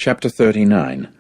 Chapter 39.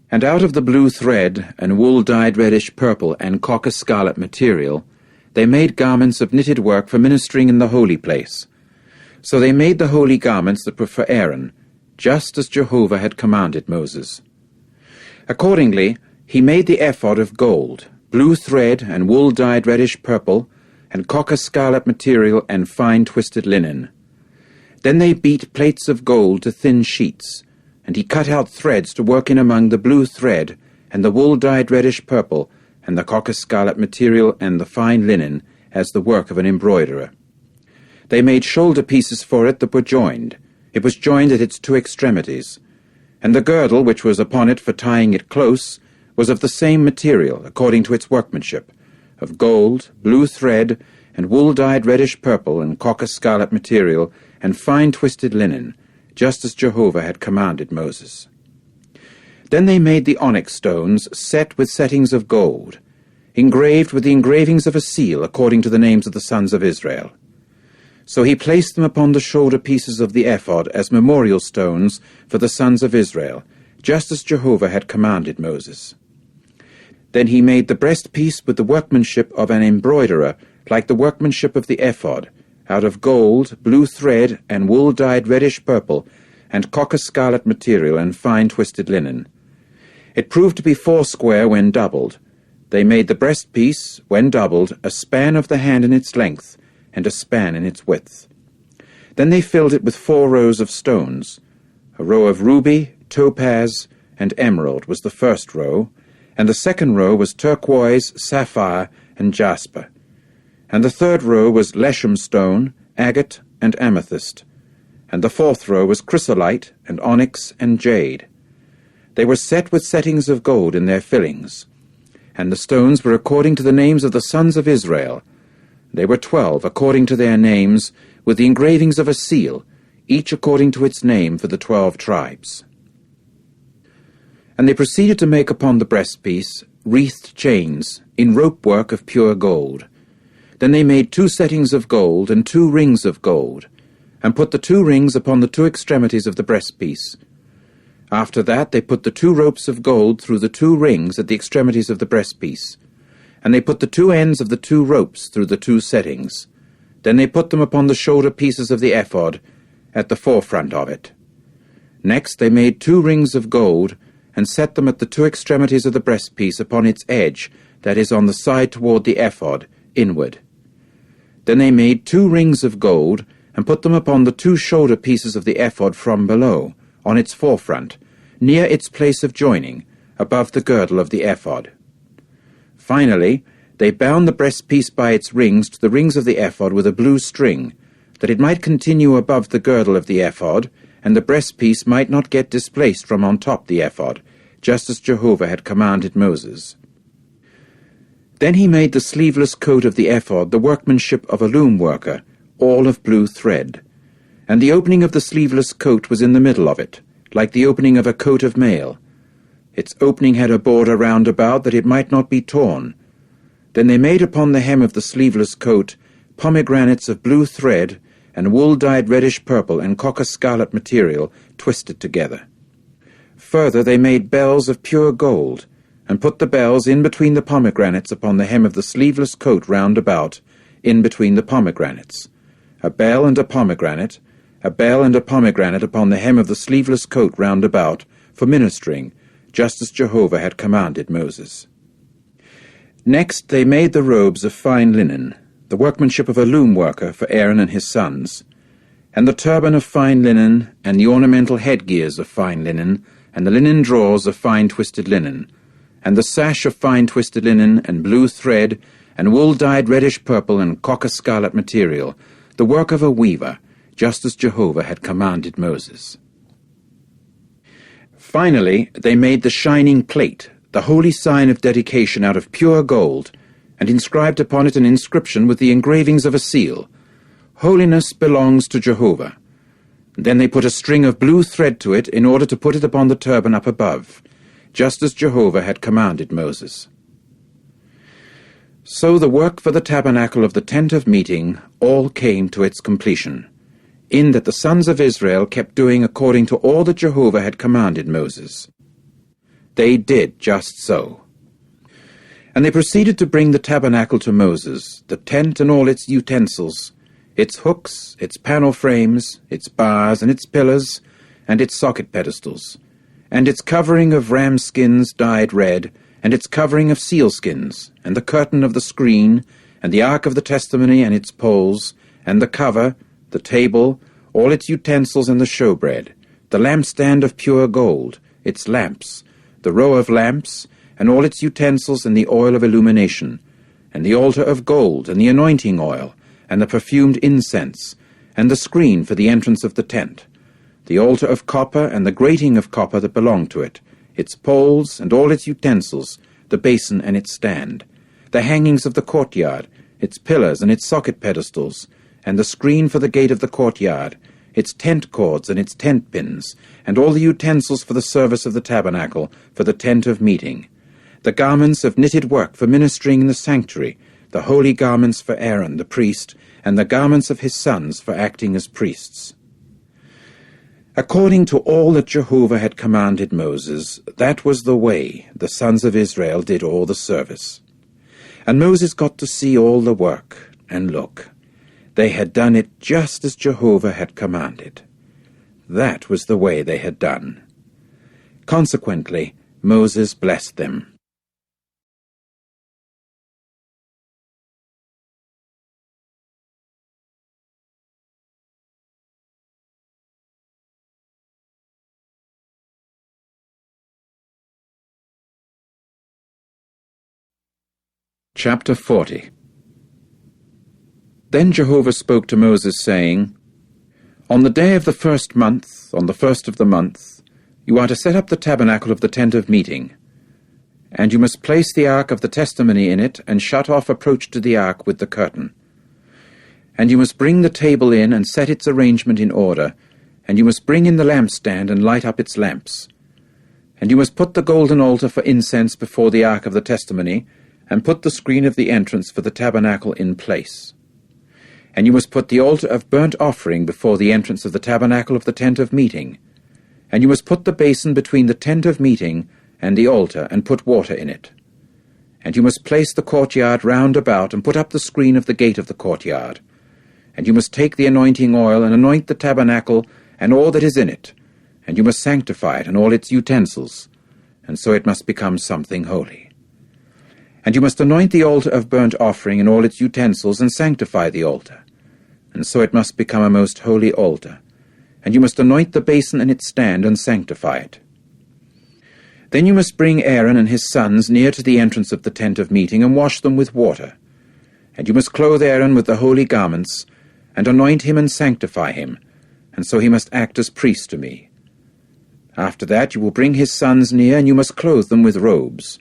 And out of the blue thread and wool dyed reddish purple and copper scarlet material, they made garments of knitted work for ministering in the holy place. So they made the holy garments that were for Aaron, just as Jehovah had commanded Moses. Accordingly, he made the ephod of gold, blue thread and wool dyed reddish purple, and copper scarlet material and fine twisted linen. Then they beat plates of gold to thin sheets, and he cut out threads to work in among the blue thread, and the wool dyed reddish purple, and the copper scarlet material and the fine linen, as the work of an embroiderer. They made shoulder pieces for it that were joined. It was joined at its two extremities. And the girdle which was upon it for tying it close was of the same material, according to its workmanship, of gold, blue thread, and wool dyed reddish purple, and copper scarlet material, and fine twisted linen, just as Jehovah had commanded Moses. Then they made the onyx stones set with settings of gold, engraved with the engravings of a seal according to the names of the sons of Israel. So he placed them upon the shoulder pieces of the ephod as memorial stones for the sons of Israel, just as Jehovah had commanded Moses. Then he made the breastpiece with the workmanship of an embroiderer, like the workmanship of the ephod, out of gold, blue thread, and wool dyed reddish purple, and copper scarlet material, and fine twisted linen. It proved to be foursquare when doubled. They made the breastpiece, when doubled, a span of the hand in its length, and a span in its width. Then they filled it with 4 rows of stones. A row of ruby, topaz, and emerald was the first row, and the second row was turquoise, sapphire, and jasper. And the third row was leshem stone, agate, and amethyst. And the fourth row was chrysolite, and onyx, and jade. They were set with settings of gold in their fillings. And the stones were according to the names of the sons of Israel. They were 12 according to their names, with the engravings of a seal, each according to its name for the 12 tribes. And they proceeded to make upon the breastpiece wreathed chains in rope work of pure gold. Then they made 2 settings of gold and 2 rings of gold, and put the 2 rings upon the 2 extremities of the breastpiece. After that they put the 2 ropes of gold through the 2 rings at the extremities of the breastpiece, and they put the 2 ends of the 2 ropes through the 2 settings. Then they put them upon the shoulder pieces of the ephod at the forefront of it. Next they made 2 rings of gold, and set them at the 2 extremities of the breastpiece upon its edge, that is, on the side toward the ephod, inward. Then they made 2 rings of gold, and put them upon the 2 shoulder pieces of the ephod from below, on its forefront, near its place of joining, above the girdle of the ephod. Finally, they bound the breastpiece by its rings to the rings of the ephod with a blue string, that it might continue above the girdle of the ephod, and the breastpiece might not get displaced from on top the ephod, just as Jehovah had commanded Moses. Then he made the sleeveless coat of the ephod the workmanship of a loom worker, all of blue thread. And the opening of the sleeveless coat was in the middle of it, like the opening of a coat of mail. Its opening had a border round about that it might not be torn. Then they made upon the hem of the sleeveless coat pomegranates of blue thread, and wool dyed reddish purple and copper scarlet material twisted together. Further they made bells of pure gold, and put the bells in between the pomegranates upon the hem of the sleeveless coat round about, in between the pomegranates. A bell and a pomegranate upon the hem of the sleeveless coat round about, for ministering, just as Jehovah had commanded Moses. Next they made the robes of fine linen, the workmanship of a loom worker for Aaron and his sons, and the turban of fine linen, and the ornamental headgears of fine linen, and the linen drawers of fine twisted linen, and the sash of fine twisted linen, and blue thread, and wool dyed reddish purple, and copper scarlet material, the work of a weaver, just as Jehovah had commanded Moses. Finally they made the shining plate, the holy sign of dedication out of pure gold, and inscribed upon it an inscription with the engravings of a seal, "Holiness belongs to Jehovah." Then they put a string of blue thread to it in order to put it upon the turban up above, just as Jehovah had commanded Moses. So the work for the tabernacle of the tent of meeting all came to its completion. in that the sons of Israel kept doing according to all that Jehovah had commanded Moses. They did just so. And they proceeded to bring the tabernacle to Moses, the tent and all its utensils, its hooks, its panel frames, its bars and its pillars, and its socket pedestals, and its covering of ram skins dyed red, and its covering of sealskins, and the curtain of the screen, and the ark of the testimony and its poles, and the cover, the table, all its utensils and the showbread, the lampstand of pure gold, its lamps, the row of lamps, and all its utensils and the oil of illumination, and the altar of gold, and the anointing oil, and the perfumed incense, and the screen for the entrance of the tent, the altar of copper and the grating of copper that belonged to it, its poles and all its utensils, the basin and its stand, the hangings of the courtyard, its pillars and its socket pedestals, and the screen for the gate of the courtyard, its tent cords and its tent pins, and all the utensils for the service of the tabernacle, for the tent of meeting, the garments of knitted work for ministering in the sanctuary, the holy garments for Aaron the priest, and the garments of his sons for acting as priests. According to all that Jehovah had commanded Moses, that was the way the sons of Israel did all the service. And Moses got to see all the work, and look, they had done it just as Jehovah had commanded. That was the way they had done. Consequently, Moses blessed them. Chapter 40. Then Jehovah spoke to Moses, saying, On the day of the 1st month, on the 1st of the month, you are to set up the tabernacle of the tent of meeting, and you must place the ark of the testimony in it, and shut off approach to the ark with the curtain. And you must bring the table in, and set its arrangement in order, and you must bring in the lampstand, and light up its lamps. And you must put the golden altar for incense before the ark of the testimony, and put the screen of the entrance for the tabernacle in place. And you must put the altar of burnt offering before the entrance of the tabernacle of the tent of meeting. And you must put the basin between the tent of meeting and the altar, and put water in it. And you must place the courtyard round about, and put up the screen of the gate of the courtyard. And you must take the anointing oil, and anoint the tabernacle, and all that is in it. And you must sanctify it, and all its utensils, and so it must become something holy. And you must anoint the altar of burnt offering and all its utensils, and sanctify the altar, and so it must become a most holy altar. And you must anoint the basin and its stand, and sanctify it. Then you must bring Aaron and his sons near to the entrance of the tent of meeting, and wash them with water. And you must clothe Aaron with the holy garments, and anoint him and sanctify him, and so he must act as priest to me. After that you will bring his sons near, and you must clothe them with robes.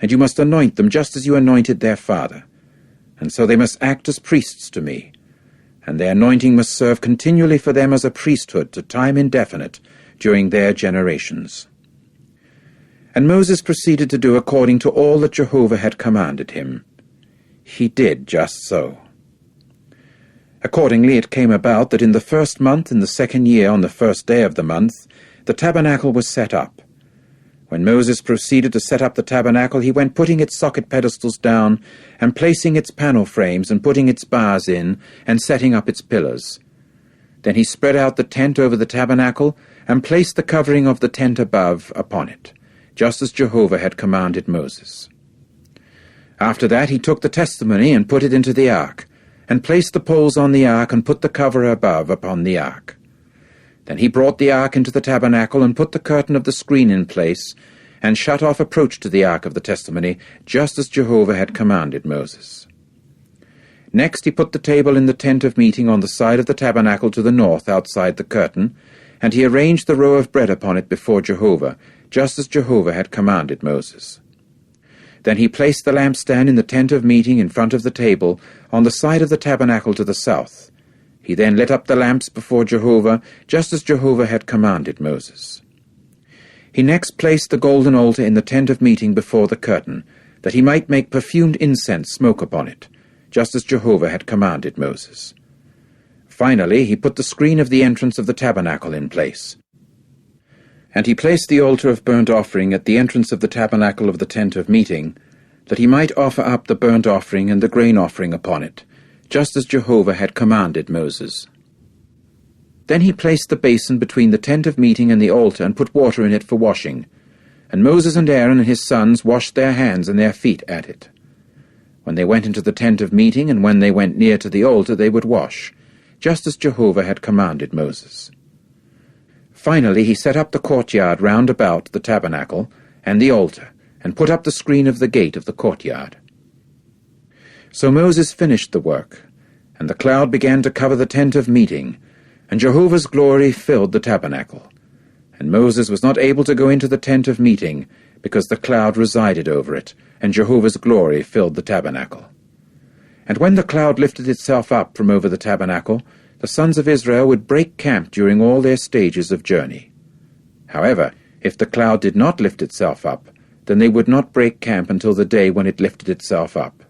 And you must anoint them just as you anointed their father, and so they must act as priests to me, and their anointing must serve continually for them as a priesthood to time indefinite during their generations. And Moses proceeded to do according to all that Jehovah had commanded him. He did just so. Accordingly it came about that in the 1st month, in the 2nd year, on the 1st day of the month, the tabernacle was set up. When Moses proceeded to set up the tabernacle, he went putting its socket pedestals down, and placing its panel frames, and putting its bars in, and setting up its pillars. Then he spread out the tent over the tabernacle, and placed the covering of the tent above upon it, just as Jehovah had commanded Moses. After that he took the testimony, and put it into the ark, and placed the poles on the ark, and put the cover above upon the ark. Then he brought the ark into the tabernacle, and put the curtain of the screen in place, and shut off approach to the ark of the testimony, just as Jehovah had commanded Moses. Next he put the table in the tent of meeting on the side of the tabernacle to the north outside the curtain, and he arranged the row of bread upon it before Jehovah, just as Jehovah had commanded Moses. Then he placed the lampstand in the tent of meeting in front of the table, on the side of the tabernacle to the south. He then lit up the lamps before Jehovah, just as Jehovah had commanded Moses. He next placed the golden altar in the tent of meeting before the curtain, that he might make perfumed incense smoke upon it, just as Jehovah had commanded Moses. Finally, he put the screen of the entrance of the tabernacle in place. And he placed the altar of burnt offering at the entrance of the tabernacle of the tent of meeting, that he might offer up the burnt offering and the grain offering upon it, just as Jehovah had commanded Moses. Then he placed the basin between the tent of meeting and the altar, and put water in it for washing. And Moses and Aaron and his sons washed their hands and their feet at it. When they went into the tent of meeting, and when they went near to the altar, they would wash, just as Jehovah had commanded Moses. Finally he set up the courtyard round about the tabernacle and the altar, and put up the screen of the gate of the courtyard. So Moses finished the work, and the cloud began to cover the tent of meeting, and Jehovah's glory filled the tabernacle. And Moses was not able to go into the tent of meeting, because the cloud resided over it, and Jehovah's glory filled the tabernacle. And when the cloud lifted itself up from over the tabernacle, the sons of Israel would break camp during all their stages of journey. However, if the cloud did not lift itself up, then they would not break camp until the day when it lifted itself up.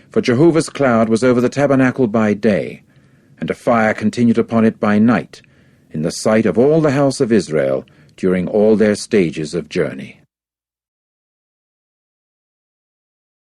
For Jehovah's cloud was over the tabernacle by day, and a fire continued upon it by night, in the sight of all the house of Israel during all their stages of journey.